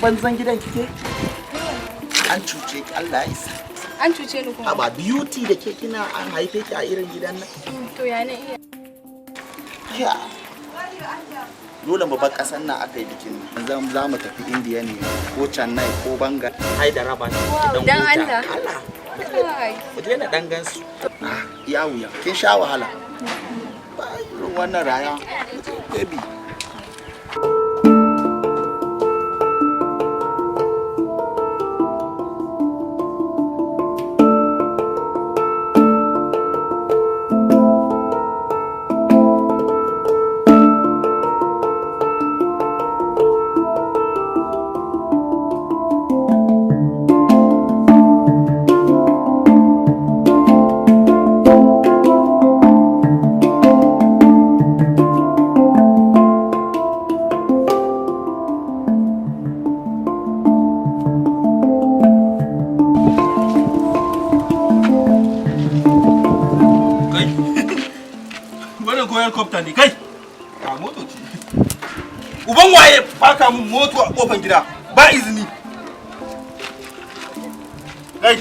banzan gidan kike? An cuce ki, Allah ya isa. An cuce ni kuma. Aba beauty da ke kina an haife ki a irin gidan nan. To ya na iya. Ya. Dole mu bar kasan nan aka yi bikin nan. Za mu tafi India ne ko Chennai ko Bangal. Ai da raba Dan Allah. Allah. Ai. Ku je na dan gansu. Ya wuya. Kin sha wahala. Ba irin wannan raya. Baby. helicopter ne kai a moto ce uban waye baka mun moto a kofar gida ba izini kai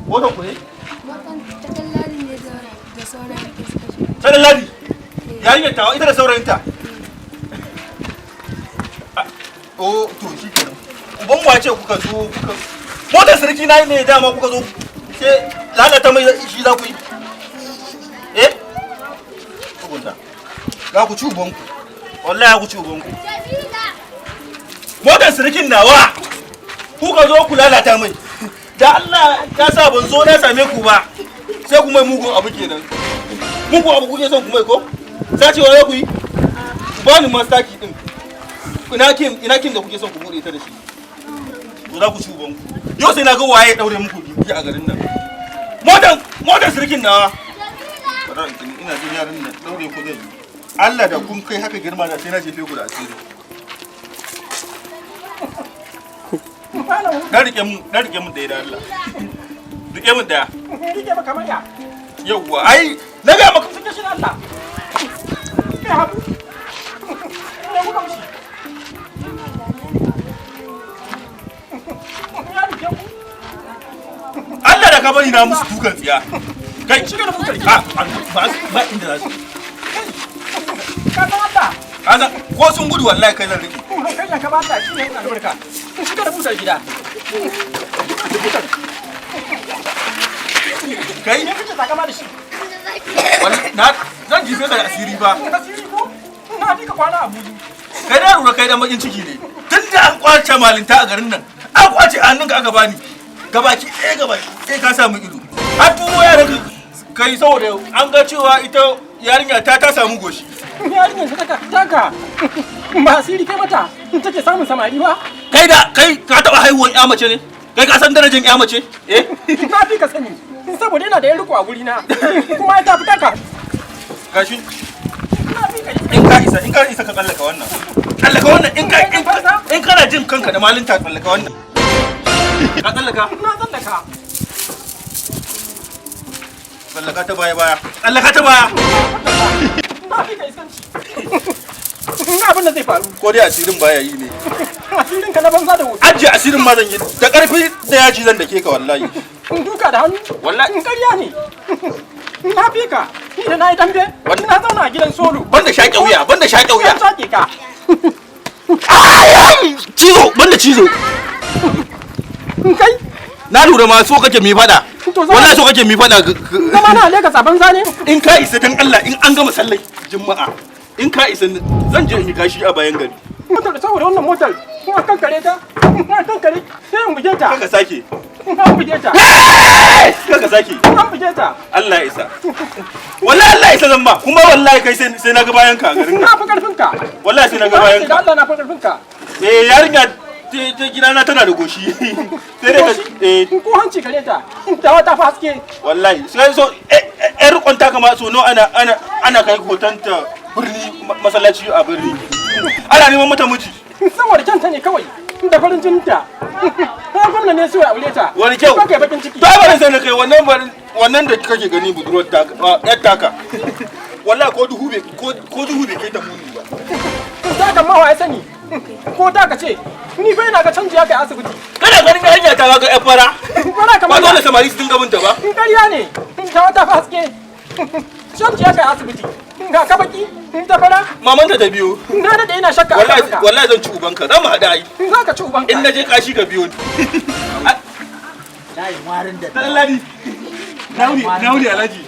moto ko ne Takallari ne da saurayin ke suka shi. Takallari yarinyar tawa ita da saurayinta oh to shi kenan uban wace kuka zo kuka motar sarki na ne dama kuka zo sai lalata mai shi za ku yi ga ku ci ubanku wallahi ku ci ubanku motar sirikin nawa ku ka zo ku lalata mai da Allah ka sa ban zo na same ku ba sai ku mai mugun abu kenan mugun abu kuke son ku mai ko sacewa za ku yi ba ni master key din ina kin da kuke son ku bude ta da shi to za ku ci ubanku yau sai na ga waye daure muku biki a garin nan motar sirikin nawa ina jin yaran nan daure ku zai Allah da kun kai haka girma da sai na jefe ku da asiri. Dan rike mun da Allah. Rike mun da. Rike maka manya. Yawwa, ai na ga maka Sake shi Allah. Kai habu. Ya kuka mushi. Ya rike ku. Allah da ka bari na musu dukan tsiya. Kai shiga da mutar ki. Ba inda za su. Ka san Allah. Kaza ko sun gudu wallahi kai zan rike. Kai ya kamata shi ne albarka. Shiga da mutar gida. Kai ne kake takama da shi. Wallahi na zan jife da asiri ba. Asiri ko? Na fi ka kwana a buzu. Kai da rura kai da bakin ciki ne. Tunda an kwace malinta a garin nan. An kwace a hannunka aka bani. Gabaki ɗaya ka samu ido. Har turo yaran kai saboda an ga cewa ita yarinya ta samu goshi. Yarinyar ta taka ba asiri kai mata take samun samari ba. Kai ka taba haihuwar ya mace ne? Kai ka san darajar ya mace? Na fi ka sani saboda yana da yan riko a guri na kuma ita fita ka. Gashi in ka isa ka tsallaka wannan. Tsallaka wannan in kana jin kanka da malinta tsallaka wannan. Ka tsallaka? Na tsallaka. Tsallaka ta baya. Tsallaka ta baya. Na fi ka iskanci. Na abin da zai faru. Ko dai asirin baya yi ne. Asirin ka na banza da wuta. Ajiye asirin ma zan yi da ƙarfi da yaji zan dake ka wallahi. Duka da hannu. Wallahi. In ƙarya ne. Na fi ka. Ni da na yi dambe. Na zauna a gidan solo. Banda shaƙe wuya. Zan shaƙe ka. Cizo, banda cizo. Kai. Na lura ma so kake mi fada. Wallahi so kake mi fada. Zama na Lagos a banza ne. In ka isa dan Allah in an gama sallar Juma'a. In ka isa zan je in yi kashi a bayan gari. Motar saboda wannan motar. Kuma kankare ta. Kankare. Sai in buge ta. Kaka sake. An buge ta. Kaka sake. An buge ta. Allah ya isa. Wallahi Allah ya isa zan ba. Kuma wallahi kai sai na ga bayan ka a garin. Na fi karfin ka. Wallahi sai na ga bayan ka. Allah na fi karfin ka. Yarinya ta gidana tana da goshi. Sai dai ka ko hanci gare ta. Ta wata fa haske. Wallahi sai so rukon ta kama so no ana kai hotonta birni masallaci a birni. Ana neman mata miji. Saboda kyanta ne kawai. Da farin jininta. Ha gwamna ne so ya aure ta. Wani kyau. Ba kai bakin ciki. Ta bari sai na kai wannan da kake gani budurwar yar taka. Wallahi ko duhu bai kai ta muni ba. Ta kan ma ya sani. Ko ta ka ce, ni fa ina ga canji ya kai asibiti. Kana ganin hanya ta ga ƴan fara. Bana Ba kamar dole samari su dinga binta ba. ƙarya ne. Ta wata haske. Canji ya kai asibiti. Ga ka baki, ta fara. Mamanta ta biyo. Na da ina shakka. Wallahi zan ci ubanka. Za mu haɗa ai. Za ka ci ubanka. In na je kashi ka biyo ni. Dai warin da Lallani. Nauni Alhaji.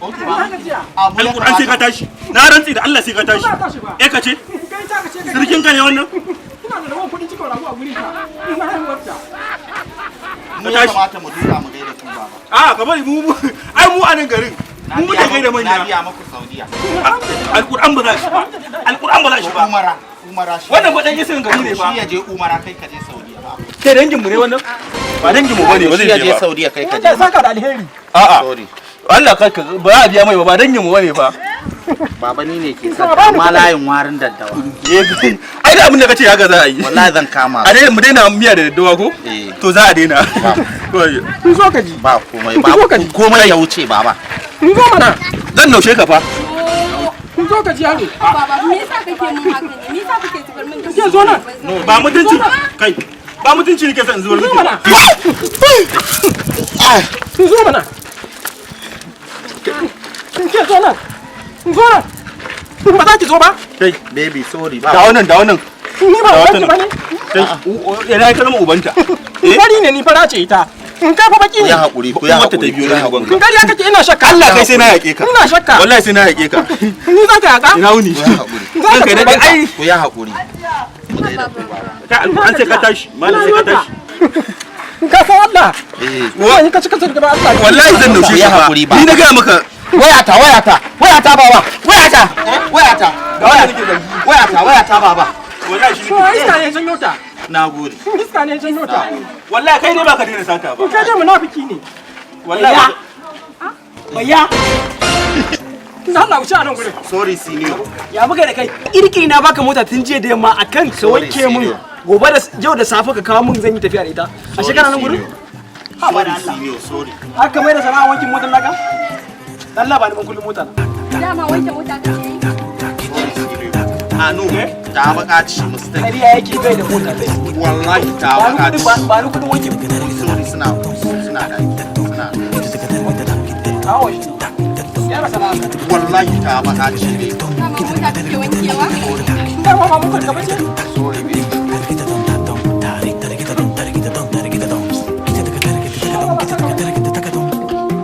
Alƙur'an sai ka tashi. Na rantsi da Allah sai ka tashi. Ka ce? Sirkin ka ne wannan? Ina da rawan kuɗin cikin rago a guri ka. Ina haihuwarta. mu ya kamata mu duka mu gaida ku baba. A ka bari mu ai mu a nan garin. Mu muke gaida manya. Na biya muku Saudiya. Alƙur'an ba za shi ba. Alƙur'an ba za shi ba. Umara shi. Wannan faɗan isin gari ne ba. Shi ya je Umara kai ka je Saudiya ba. Ke dangin mu ne wannan? Ba dangin mu bane ba zai je ba. Shi ya je Saudiya kai ka je. Ka saka da alheri. A'a. Sorry. Allah ka ba a biya mai ba dangin mu bane ba. Baba ni ne ke saka amma layin warin daddawa. Ai da abin da kace haka za a yi. Wallahi zan kama. A dai mu daina miya da daddawa ko? To za a daina. Kun zo ka ji. Ba komai ba. Komai ya wuce baba. Kun zo mana. Zan naushe ka fa. Kun zo ka ji yaro. Baba me yasa kake mun haka ne? Me yasa kake zubar min da Ke zo nan. Ba mutunci kai. Ba mutunci ne ke san zubar miki. Kun zo mana. Ke zo nan. Kun zo nan. Ba za ki zo ba? Kai Baby sorry ba. da wannan. Ni ba ubanki ba ne. Kai ina ka zama ubanta. Fari ne ni fara ce ita. In kai fa baki Ku ne. ya hakuri ku ya Wata ta hakuri. biyo na hagon In kariya kake ina shakka. Allah kai sai na yake ka. Ina shakka. Wallahi sai na yake ka. Ni za ka yaka? Ina wuni. Ku ya hakuri. Zan kai da ai Ku ya hakuri. Mu gaida ku baba. ka alƙur'an sai ka tashi. Malam sai ka tashi. Ka san Allah. Eh. Ni ka cika turga ba Allah. Wallahi zan naushe Ya ka fa. hakuri ba. Ni na ga maka Wayata baba. Wayata. da wannan nake zargi. Wayata baba. Wallahi shi To nake. iska ne janyo ta. Nagode. Iska ne janyo ta. Wallahi kai ne baka daina sata ba. Kai dai munafiki ne. Wallahi Bayya. Da Allah wuce a nan gurin. Sorry senior. Ya buga da kai irkiri na baka mota tun jiya da yamma akan ka wanke mun gobe da yau da safe ka kawo mun zan yi tafiya da ita a shekara nan gurin Sorry senior, sorry. haka mai da sana'a wankin motar naka Allah ba ni ban kullum mota dama wanke mota kake yi. Anu, ta buƙaci mistake. kariya yake bai da mota kai Wallahi ta buƙaci. ba ni kudin wankin Sorry suna kawo shi ya ba sana'a wallahi ta buƙaci ne. Dama mota kake wankewa. Dama ba mutum ka bace. Sorry baby.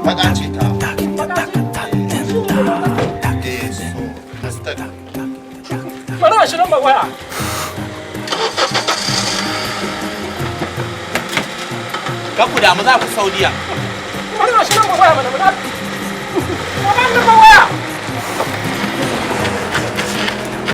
Buƙaci ta. So, mistake. Bari a shirin ba waya. Ka ku damu za ku Saudiya. Bari a shirin ba waya mana munafiki. Ba ba waya.